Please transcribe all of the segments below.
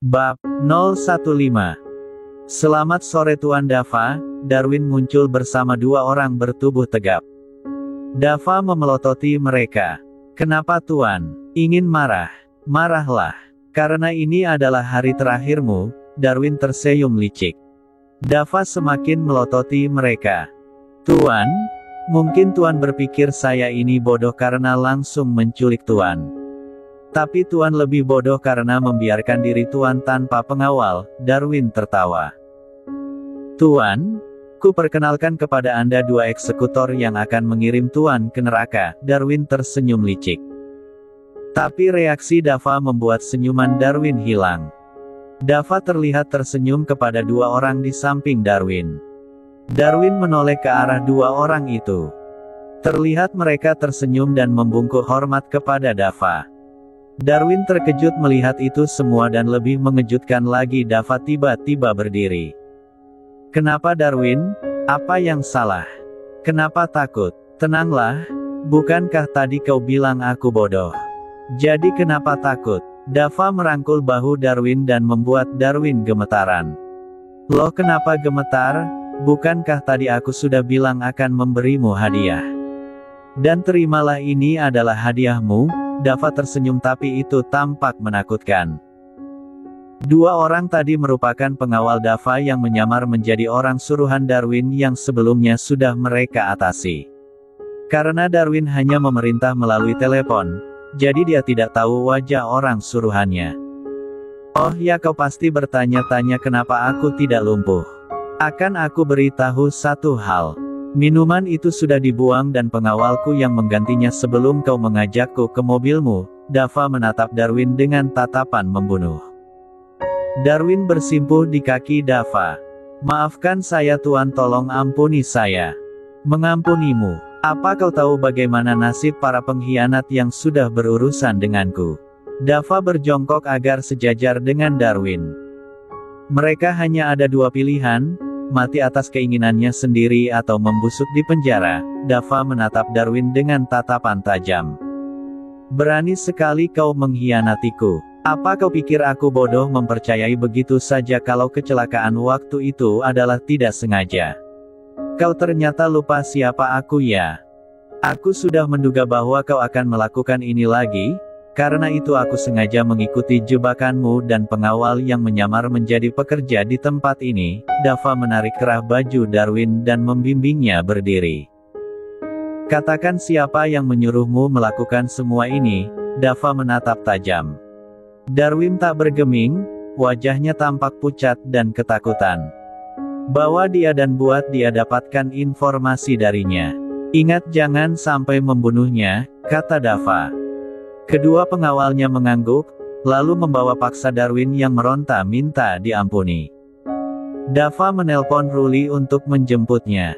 Bab 015. Selamat sore Tuan Dava. Darwin muncul bersama dua orang bertubuh tegap. Dava memelototi mereka. Kenapa Tuan? Ingin marah? Marahlah. Karena ini adalah hari terakhirmu, Darwin tersenyum licik. Dava semakin melototi mereka. Tuan, mungkin Tuan berpikir saya ini bodoh karena langsung menculik Tuan. Tapi Tuan lebih bodoh karena membiarkan diri Tuan tanpa pengawal, Darwin tertawa. Tuan, ku perkenalkan kepada Anda dua eksekutor yang akan mengirim Tuan ke neraka, Darwin tersenyum licik. Tapi reaksi Dava membuat senyuman Darwin hilang. Dava terlihat tersenyum kepada dua orang di samping Darwin. Darwin menoleh ke arah dua orang itu. Terlihat mereka tersenyum dan membungkuk hormat kepada Dava. Darwin terkejut melihat itu semua dan lebih mengejutkan lagi Dava tiba-tiba berdiri. Kenapa Darwin? Apa yang salah? Kenapa takut? Tenanglah, bukankah tadi kau bilang aku bodoh? Jadi kenapa takut? Dava merangkul bahu Darwin dan membuat Darwin gemetaran. Loh kenapa gemetar? Bukankah tadi aku sudah bilang akan memberimu hadiah? Dan terimalah ini adalah hadiahmu. Dava tersenyum tapi itu tampak menakutkan. Dua orang tadi merupakan pengawal Dava yang menyamar menjadi orang suruhan Darwin yang sebelumnya sudah mereka atasi. Karena Darwin hanya memerintah melalui telepon, jadi dia tidak tahu wajah orang suruhannya. Oh ya, kau pasti bertanya-tanya kenapa aku tidak lumpuh. Akan aku beritahu satu hal. Minuman itu sudah dibuang dan pengawalku yang menggantinya sebelum kau mengajakku ke mobilmu. Dava menatap Darwin dengan tatapan membunuh. Darwin bersimpuh di kaki Dava. Maafkan saya Tuan, tolong ampuni saya. Mengampunimu. Apa kau tahu bagaimana nasib para pengkhianat yang sudah berurusan denganku? Dava berjongkok agar sejajar dengan Darwin. Mereka hanya ada dua pilihan. Mati atas keinginannya sendiri atau membusuk di penjara. Dava menatap Darwin dengan tatapan tajam. Berani sekali kau mengkhianatiku. Apa kau pikir aku bodoh mempercayai begitu saja kalau kecelakaan waktu itu adalah tidak sengaja? Kau ternyata lupa siapa aku ya? Aku sudah menduga bahwa kau akan melakukan ini lagi. Karena itu aku sengaja mengikuti jebakanmu dan pengawal yang menyamar menjadi pekerja di tempat ini. Dava menarik kerah baju Darwin dan membimbingnya berdiri. Katakan siapa yang menyuruhmu melakukan semua ini? Dava menatap tajam. Darwin tak bergeming, wajahnya tampak pucat dan ketakutan. Bawa dia dan buat dia dapatkan informasi darinya. Ingat jangan sampai membunuhnya, kata Dava. Kedua pengawalnya mengangguk, lalu membawa paksa Darwin yang meronta minta diampuni. Dava menelpon Ruli untuk menjemputnya.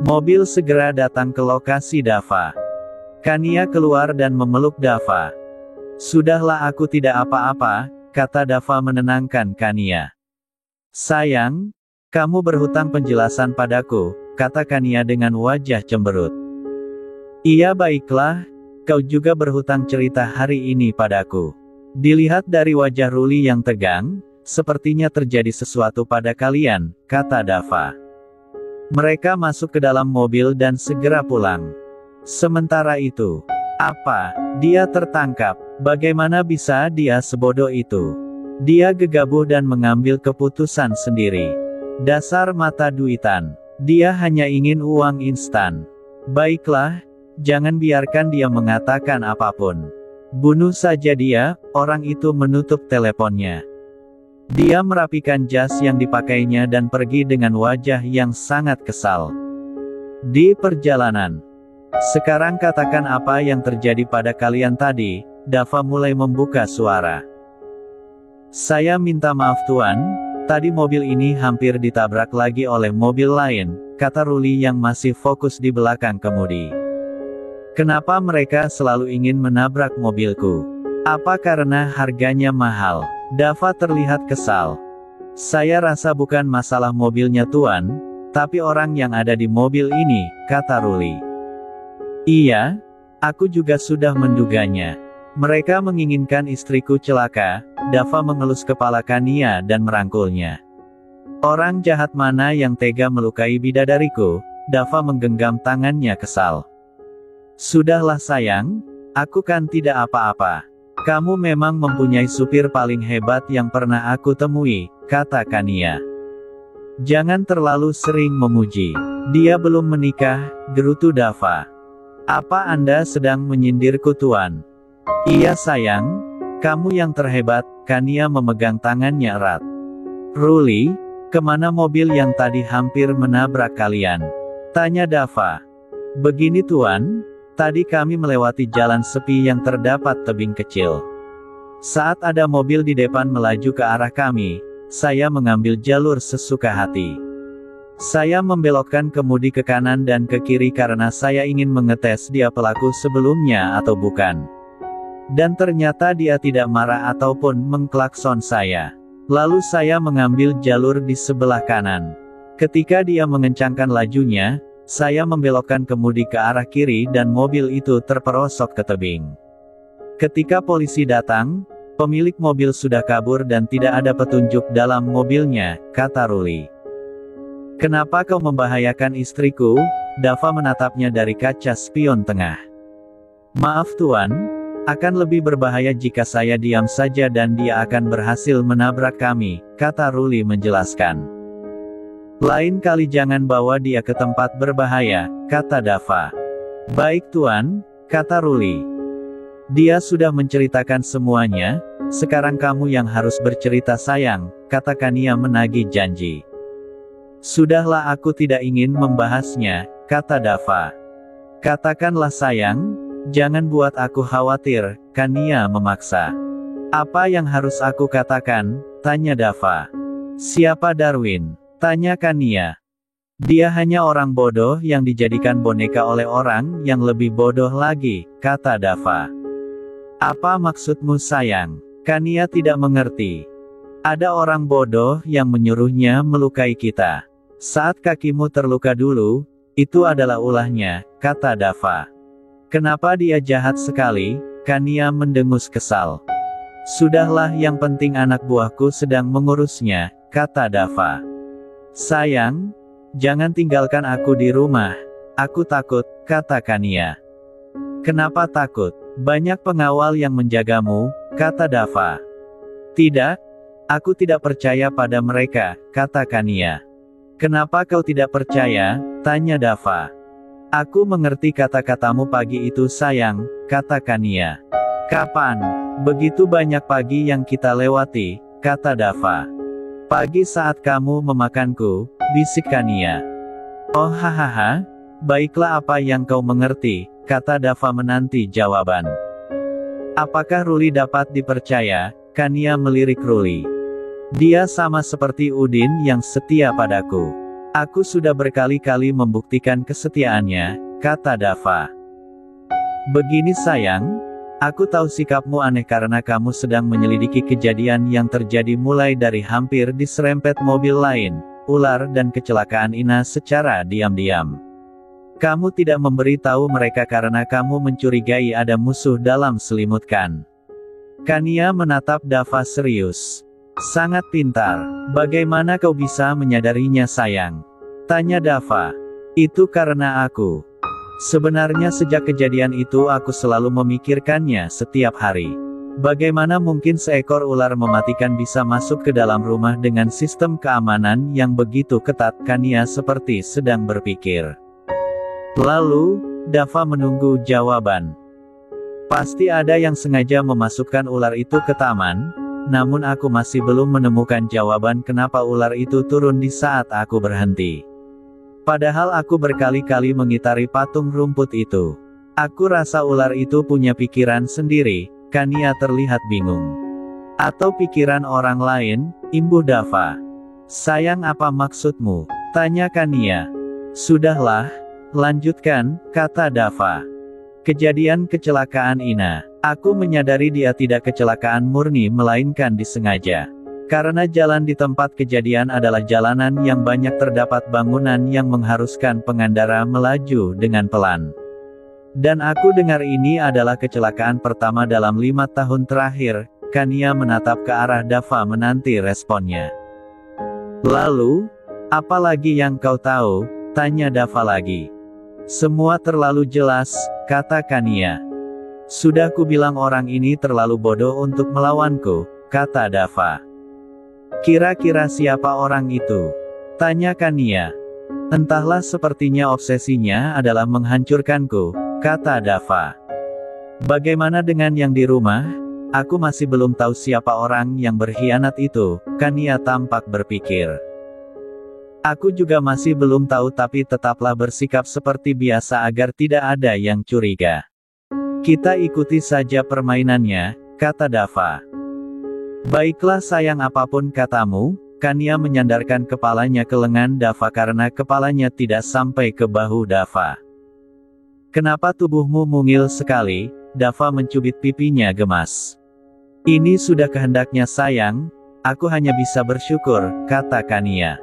Mobil segera datang ke lokasi Dava. Kania keluar dan memeluk Dava. Sudahlah, aku tidak apa-apa, kata Dava menenangkan Kania. Sayang, kamu berhutang penjelasan padaku, kata Kania dengan wajah cemberut. Iya baiklah. Kau juga berhutang cerita hari ini padaku. Dilihat dari wajah Ruli yang tegang, sepertinya terjadi sesuatu pada kalian, kata Dava. Mereka masuk ke dalam mobil dan segera pulang. Sementara itu, apa? Dia tertangkap. Bagaimana bisa dia sebodoh itu? Dia gegabah dan mengambil keputusan sendiri. Dasar mata duitan. Dia hanya ingin uang instan. Baiklah. Jangan biarkan dia mengatakan apapun. Bunuh saja dia. Orang itu menutup teleponnya. Dia merapikan jas yang dipakainya dan pergi dengan wajah yang sangat kesal. Di perjalanan. Sekarang katakan apa yang terjadi pada kalian tadi. Dava mulai membuka suara. Saya minta maaf Tuan. Tadi mobil ini hampir ditabrak lagi oleh mobil lain, kata Ruli yang masih fokus di belakang kemudi. Kenapa mereka selalu ingin menabrak mobilku? Apa karena harganya mahal? Dava terlihat kesal. Saya rasa bukan masalah mobilnya Tuan, tapi orang yang ada di mobil ini, kata Ruli. Iya, aku juga sudah menduganya. Mereka menginginkan istriku celaka. Dava mengelus kepala Kania dan merangkulnya. Orang jahat mana yang tega melukai bidadariku? Dava menggenggam tangannya kesal. Sudahlah sayang, aku kan tidak apa-apa. Kamu memang mempunyai supir paling hebat yang pernah aku temui, kata Kania. Jangan terlalu sering memuji. Dia belum menikah, gerutu Dava. Apa Anda sedang menyindirku tuan? Iya sayang, kamu yang terhebat. Kania memegang tangannya erat. Ruli, kemana mobil yang tadi hampir menabrak kalian? Tanya Dava. Begini tuan, tadi kami melewati jalan sepi yang terdapat tebing kecil. Saat ada mobil di depan melaju ke arah kami, saya mengambil jalur sesuka hati. Saya membelokkan kemudi ke kanan dan ke kiri karena saya ingin mengetes dia pelaku sebelumnya atau bukan. Dan ternyata dia tidak marah ataupun mengklakson saya. Lalu saya mengambil jalur di sebelah kanan. Ketika dia mengencangkan lajunya, saya membelokkan kemudi ke arah kiri dan mobil itu terperosok ke tebing. Ketika polisi datang, pemilik mobil sudah kabur dan tidak ada petunjuk dalam mobilnya, kata Ruli. Kenapa kau membahayakan istriku? Dava menatapnya dari kaca spion tengah. Maaf tuan. Akan lebih berbahaya jika saya diam saja dan dia akan berhasil menabrak kami, kata Ruli menjelaskan. Lain kali jangan bawa dia ke tempat berbahaya, kata Dava. Baik tuan, kata Ruli. Dia sudah menceritakan semuanya, sekarang kamu yang harus bercerita sayang, kata Kania menagih janji. Sudahlah aku tidak ingin membahasnya, kata Dava. Katakanlah sayang. Jangan buat aku khawatir, Kania memaksa. Apa yang harus aku katakan? Tanya Dava. Siapa Darwin? Tanya Kania. Dia hanya orang bodoh yang dijadikan boneka oleh orang yang lebih bodoh lagi, kata Dava. Apa maksudmu sayang? Kania tidak mengerti. Ada orang bodoh yang menyuruhnya melukai kita. Saat kakimu terluka dulu, itu adalah ulahnya, kata Dava. Kenapa dia jahat sekali? Kania mendengus kesal. Sudahlah, yang penting anak buahku sedang mengurusnya, kata Dava. Sayang, jangan tinggalkan aku di rumah. Aku takut, kata Kania. Kenapa takut? Banyak pengawal yang menjagamu, kata Dava. Tidak, aku tidak percaya pada mereka, kata Kania. Kenapa kau tidak percaya? Tanya Dava. Aku mengerti kata-katamu pagi itu sayang, kata Kania. Kapan? Begitu banyak pagi yang kita lewati, kata Dava. Pagi saat kamu memakanku, bisik Kania. Oh hahaha, baiklah apa yang kau mengerti, kata Dava menanti jawaban. Apakah Ruli dapat dipercaya? Kania melirik Ruli. Dia sama seperti Udin yang setia padaku. Aku sudah berkali-kali membuktikan kesetiaannya, kata Dava. Begini sayang, aku tahu sikapmu aneh karena kamu sedang menyelidiki kejadian yang terjadi mulai dari hampir diserempet mobil lain, ular dan kecelakaan Ina secara diam-diam. Kamu tidak memberi tahu mereka karena kamu mencurigai ada musuh dalam selimut kan? Kania menatap Dava serius. Sangat pintar. Bagaimana kau bisa menyadarinya sayang? Tanya Dava. Itu karena aku. Sebenarnya sejak kejadian itu aku selalu memikirkannya setiap hari. Bagaimana mungkin seekor ular mematikan bisa masuk ke dalam rumah dengan sistem keamanan yang begitu ketat? Kania seperti sedang berpikir. Lalu, Dava menunggu jawaban. Pasti ada yang sengaja memasukkan ular itu ke taman. Namun aku masih belum menemukan jawaban kenapa ular itu turun di saat aku berhenti. Padahal aku berkali-kali mengitari patung rumput itu. Aku rasa ular itu punya pikiran sendiri. Kania terlihat bingung. Atau pikiran orang lain, imbuh Dava. Sayang apa maksudmu? Tanya Kania. Sudahlah, lanjutkan, kata Dava. Kejadian kecelakaan Ina. Aku menyadari dia tidak kecelakaan murni melainkan disengaja. Karena jalan di tempat kejadian adalah jalanan yang banyak terdapat bangunan yang mengharuskan pengendara melaju dengan pelan. Dan aku dengar ini adalah kecelakaan pertama dalam 5 tahun terakhir. Kania menatap ke arah Dava menanti responnya. Lalu, apa lagi yang kau tahu? Tanya Dava lagi. Semua terlalu jelas, kata Kania. Sudah kubilang orang ini terlalu bodoh untuk melawanku, kata Dava. Kira-kira siapa orang itu? Tanya Kania. Entahlah, sepertinya obsesinya adalah menghancurkanku, kata Dava. Bagaimana dengan yang di rumah? Aku masih belum tahu siapa orang yang berkhianat itu, Kania tampak berpikir. Aku juga masih belum tahu, tapi tetaplah bersikap seperti biasa agar tidak ada yang curiga. Kita ikuti saja permainannya, kata Dava. Baiklah sayang, apapun katamu. Kania menyandarkan kepalanya ke lengan Dava karena kepalanya tidak sampai ke bahu Dava. Kenapa tubuhmu mungil sekali? Dava mencubit pipinya gemas. Ini sudah kehendaknya sayang, aku hanya bisa bersyukur, kata Kania.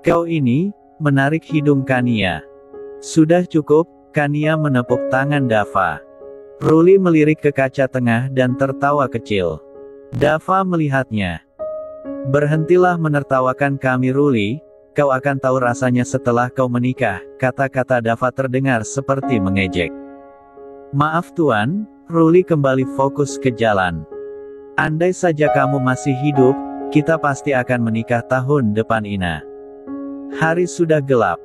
Kau ini, menarik hidung Kania. Sudah cukup, Kania menepuk tangan Dava. Ruli melirik ke kaca tengah dan tertawa kecil. Dava melihatnya. Berhentilah menertawakan kami Ruli, kau akan tahu rasanya setelah kau menikah, kata-kata Dava terdengar seperti mengejek. Maaf tuan, Ruli kembali fokus ke jalan. Andai saja kamu masih hidup, kita pasti akan menikah tahun depan Ina. Hari sudah gelap.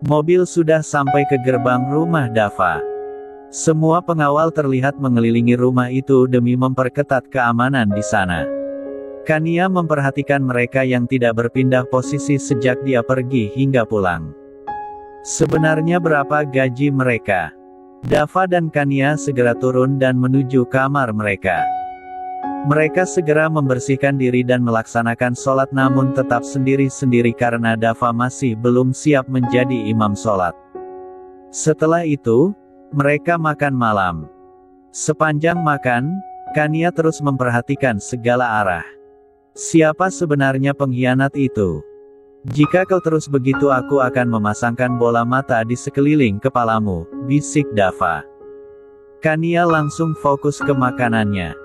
Mobil sudah sampai ke gerbang rumah Dava. Semua pengawal terlihat mengelilingi rumah itu demi memperketat keamanan di sana. Kania memperhatikan mereka yang tidak berpindah posisi sejak dia pergi hingga pulang. Sebenarnya berapa gaji mereka? Dava dan Kania segera turun dan menuju kamar mereka. Mereka segera membersihkan diri dan melaksanakan sholat, namun tetap sendiri-sendiri karena Dava masih belum siap menjadi imam sholat. Setelah itu, mereka makan malam. Sepanjang makan, Kania terus memperhatikan segala arah. Siapa sebenarnya pengkhianat itu? Jika kau terus begitu, aku akan memasangkan bola mata di sekeliling kepalamu, bisik Dava. Kania langsung fokus ke makanannya.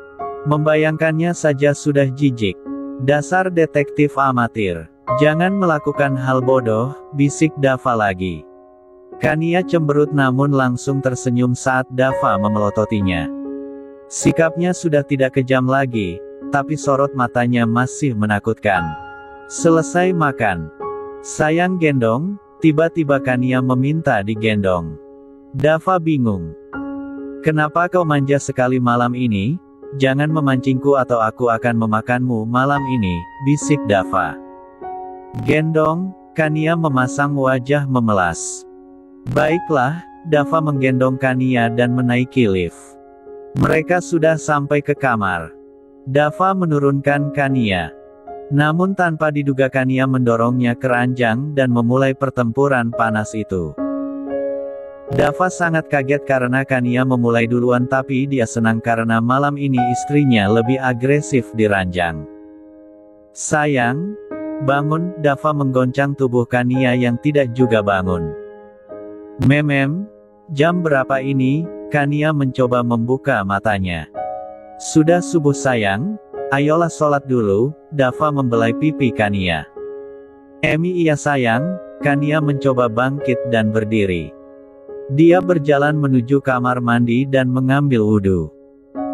Membayangkannya saja sudah jijik. Dasar detektif amatir. Jangan melakukan hal bodoh, bisik Dava lagi. Kania cemberut namun langsung tersenyum saat Dava memelototinya. Sikapnya sudah tidak kejam lagi, tapi sorot matanya masih menakutkan. Selesai makan. Sayang gendong, tiba-tiba Kania meminta digendong. Dava bingung. Kenapa kau manja sekali malam ini? Jangan memancingku atau aku akan memakanmu malam ini, bisik Dava. Gendong, Kania memasang wajah memelas. Baiklah, Dava menggendong Kania dan menaiki lift. Mereka sudah sampai ke kamar. Dava menurunkan Kania. Namun tanpa diduga Kania mendorongnya ke ranjang dan memulai pertempuran panas itu. Dava sangat kaget karena Kania memulai duluan, tapi dia senang karena malam ini istrinya lebih agresif di ranjang. Sayang, bangun, Dava menggoncang tubuh Kania yang tidak juga bangun. Memem, jam berapa ini? Kania mencoba membuka matanya. Sudah subuh sayang, ayolah sholat dulu, Dava membelai pipi Kania. Iya sayang, Kania mencoba bangkit dan berdiri. Dia berjalan menuju kamar mandi dan mengambil wudhu.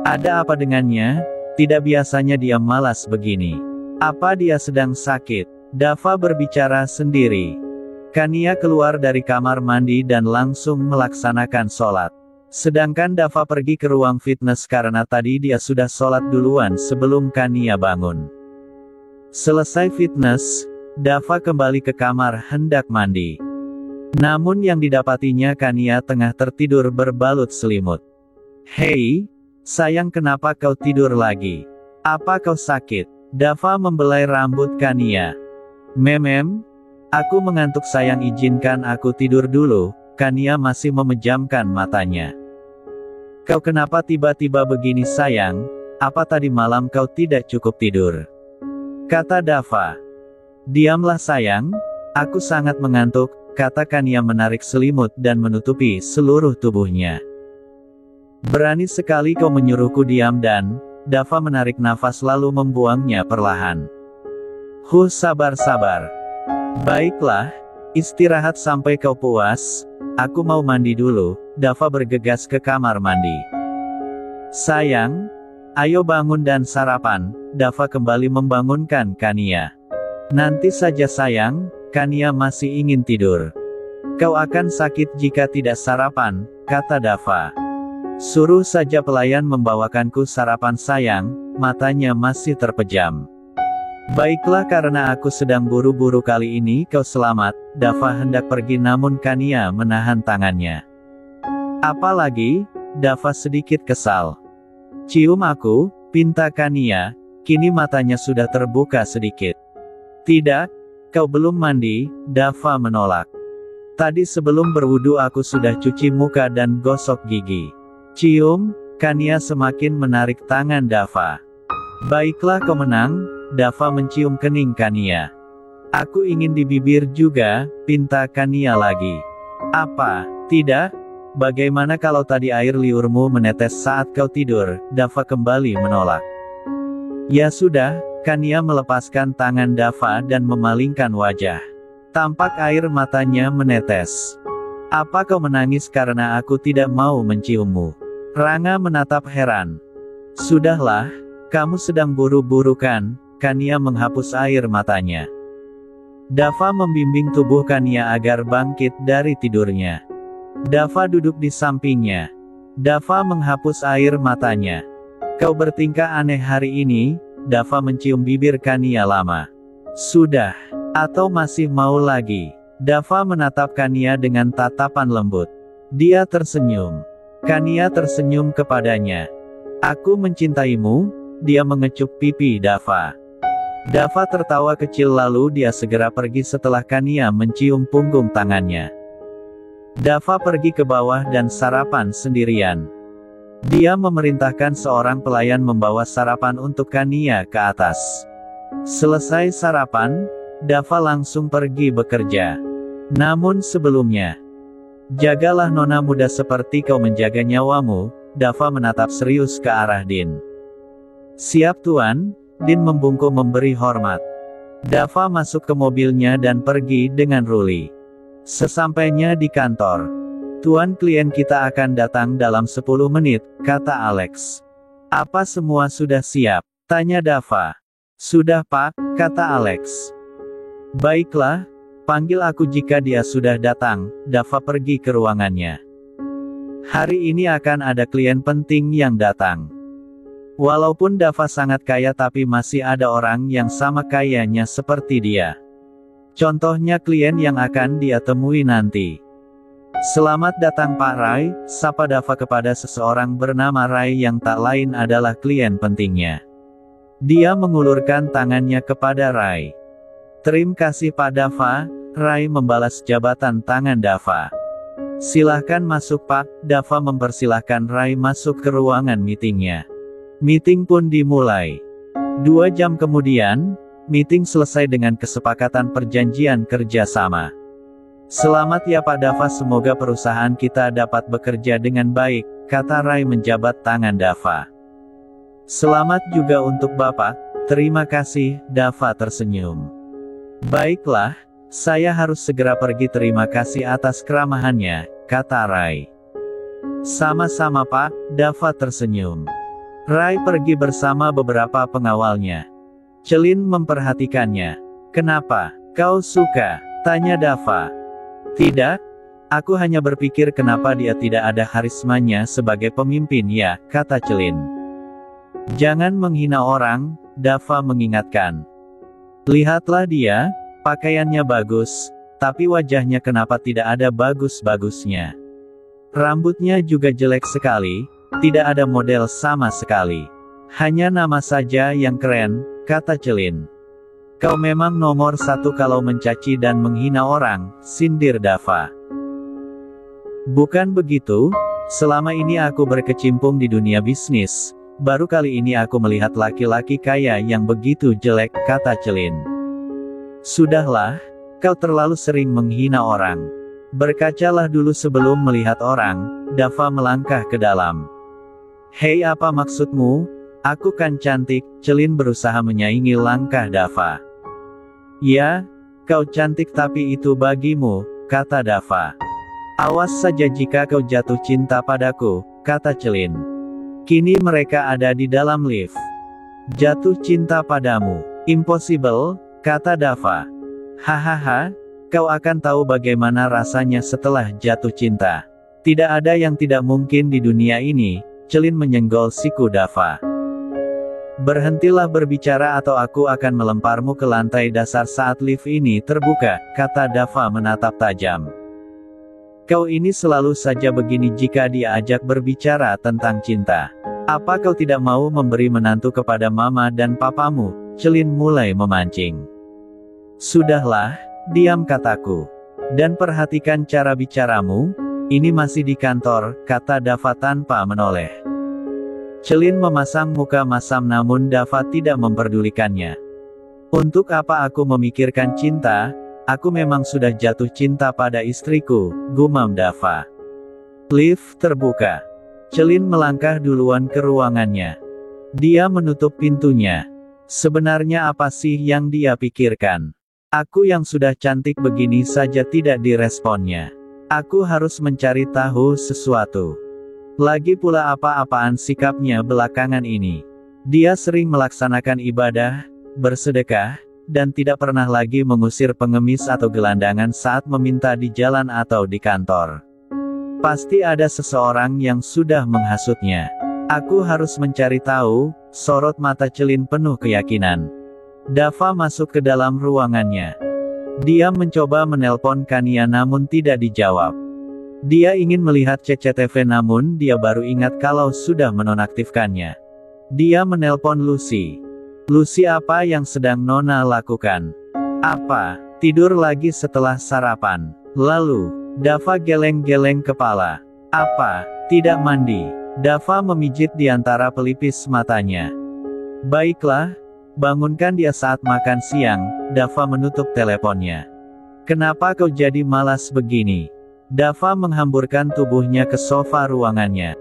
Ada apa dengannya? Tidak biasanya dia malas begini. Apa dia sedang sakit? Dava berbicara sendiri. Kania keluar dari kamar mandi dan langsung melaksanakan sholat. Sedangkan Dava pergi ke ruang fitness karena tadi dia sudah sholat duluan sebelum Kania bangun. Selesai fitness, Dava kembali ke kamar hendak mandi. Namun yang didapatinya Kania tengah tertidur berbalut selimut. Hei, sayang, kenapa kau tidur lagi? Apa kau sakit? Dava membelai rambut Kania. Memem, aku mengantuk sayang, izinkan aku tidur dulu. Kania masih memejamkan matanya. Kau kenapa tiba-tiba begini sayang? Apa tadi malam kau tidak cukup tidur? Kata Dava. Diamlah sayang, aku sangat mengantuk, kata Kania menarik selimut dan menutupi seluruh tubuhnya. Berani sekali kau menyuruhku diam dan, Dava menarik nafas lalu membuangnya perlahan. Sabar-sabar. Baiklah, istirahat sampai kau puas, aku mau mandi dulu. Dava bergegas ke kamar mandi. Sayang, ayo bangun dan sarapan. Dava kembali membangunkan Kania. Nanti saja sayang, Kania masih ingin tidur. Kau akan sakit jika tidak sarapan, kata Dava. Suruh saja pelayan membawakanku sarapan sayang, matanya masih terpejam. Baiklah karena aku sedang buru-buru kali ini kau selamat. Dava hendak pergi namun Kania menahan tangannya. Apalagi, Dava sedikit kesal. Cium aku, pinta Kania, kini matanya sudah terbuka sedikit. Tidak, kau belum mandi, Dava menolak. Tadi sebelum berwudu aku sudah cuci muka dan gosok gigi. Cium, Kania semakin menarik tangan Dava. Baiklah kau menang, Dava mencium kening Kania. Aku ingin di bibir juga, pinta Kania lagi. Apa, tidak? Bagaimana kalau tadi air liurmu menetes saat kau tidur? Dava kembali menolak. Ya sudah, Kania melepaskan tangan Dava dan memalingkan wajah. Tampak air matanya menetes. Apa kau menangis karena aku tidak mau menciummu? Ranga menatap heran. Sudahlah, kamu sedang buru-buru kan? Kania menghapus air matanya. Dava membimbing tubuh Kania agar bangkit dari tidurnya. Dava duduk di sampingnya. Dava menghapus air matanya. Kau bertingkah aneh hari ini, Dava mencium bibir Kania lama. Sudah, atau masih mau lagi? Dava menatap Kania dengan tatapan lembut. Dia tersenyum. Kania tersenyum kepadanya. Aku mencintaimu, dia mengecup pipi Dava. Dava tertawa kecil lalu dia segera pergi setelah Kania mencium punggung tangannya. Dava pergi ke bawah dan sarapan sendirian. Dia memerintahkan seorang pelayan membawa sarapan untuk Kania ke atas. Selesai sarapan, Dava langsung pergi bekerja. Namun sebelumnya, jagalah nona muda seperti kau menjaga nyawamu. Dava menatap serius ke arah Din. Siap tuan, Din membungkuk memberi hormat. Dava masuk ke mobilnya dan pergi dengan Ruli. Sesampainya di kantor, tuan klien kita akan datang dalam 10 menit, kata Alex. Apa semua sudah siap? Tanya Dava. Sudah pak, kata Alex. Baiklah, panggil aku jika dia sudah datang. Dava pergi ke ruangannya. Hari ini akan ada klien penting yang datang. Walaupun Dava sangat kaya tapi masih ada orang yang sama kayanya seperti dia. Contohnya klien yang akan dia temui nanti. Selamat datang Pak Rai, sapa Dava kepada seseorang bernama Rai yang tak lain adalah klien pentingnya. Dia mengulurkan tangannya kepada Rai. Terima kasih Pak Dava. Rai membalas jabatan tangan Dava. Silahkan masuk Pak. Dava mempersilahkan Rai masuk ke ruangan meetingnya. Meeting pun dimulai. 2 jam kemudian, meeting selesai dengan kesepakatan perjanjian kerjasama. Selamat ya Pak Dava, semoga perusahaan kita dapat bekerja dengan baik, kata Rai menjabat tangan Dava. Selamat juga untuk Bapak, terima kasih, Dava tersenyum. Baiklah, saya harus segera pergi, terima kasih atas keramahannya, kata Rai. Sama-sama Pak, Dava tersenyum. Rai pergi bersama beberapa pengawalnya. Celin memperhatikannya. Kenapa, kau suka? Tanya Dava. Tidak, aku hanya berpikir kenapa dia tidak ada karismanya sebagai pemimpin ya, kata Celin. Jangan menghina orang, Dava mengingatkan. Lihatlah dia, pakaiannya bagus, tapi wajahnya kenapa tidak ada bagus-bagusnya. Rambutnya juga jelek sekali, tidak ada model sama sekali. Hanya nama saja yang keren, kata Celin. Kau memang nomor 1 kalau mencaci dan menghina orang, sindir Dava. Bukan begitu, selama ini aku berkecimpung di dunia bisnis, baru kali ini aku melihat laki-laki kaya yang begitu jelek, kata Celin. Sudahlah, kau terlalu sering menghina orang. Berkacalah dulu sebelum melihat orang. Dava melangkah ke dalam. Hei, apa maksudmu? Aku kan cantik, Celine berusaha menyaingi langkah Dava. Ya, kau cantik tapi itu bagimu, kata Dava. Awas saja jika kau jatuh cinta padaku, kata Celine. Kini mereka ada di dalam lift. Jatuh cinta padamu? Impossible, kata Dava. Hahaha, kau akan tahu bagaimana rasanya setelah jatuh cinta. Tidak ada yang tidak mungkin di dunia ini, Celine menyenggol siku Dava. Berhentilah berbicara atau aku akan melemparmu ke lantai dasar saat lift ini terbuka, kata Dava menatap tajam. Kau ini selalu saja begini jika diajak berbicara tentang cinta. Apa kau tidak mau memberi menantu kepada mama dan papamu? Celine mulai memancing. Sudahlah, diam kataku. Dan perhatikan cara bicaramu, ini masih di kantor, kata Dava tanpa menoleh. Celine memasang muka masam namun Dava tidak memperdulikannya. Untuk apa aku memikirkan cinta? Aku memang sudah jatuh cinta pada istriku, gumam Dava. Lift terbuka. Celine melangkah duluan ke ruangannya. Dia menutup pintunya. Sebenarnya apa sih yang dia pikirkan? Aku yang sudah cantik begini saja tidak diresponnya. Aku harus mencari tahu sesuatu. Lagi pula apa-apaan sikapnya belakangan ini. Dia sering melaksanakan ibadah, bersedekah, dan tidak pernah lagi mengusir pengemis atau gelandangan saat meminta di jalan atau di kantor. Pasti ada seseorang yang sudah menghasutnya. Aku harus mencari tahu, sorot mata Celine penuh keyakinan. Dava masuk ke dalam ruangannya. Dia mencoba menelpon Kania namun tidak dijawab. Dia ingin melihat CCTV namun dia baru ingat kalau sudah menonaktifkannya. Dia menelpon Lucy. Lucy, apa yang sedang Nona lakukan? Apa? Tidur lagi setelah sarapan. Lalu, Dava geleng-geleng kepala. Apa? Tidak mandi. Dava memijit di antara pelipis matanya. Baiklah, bangunkan dia saat makan siang. Dava menutup teleponnya. Kenapa kau jadi malas begini? Dava menghamburkan tubuhnya ke sofa ruangannya.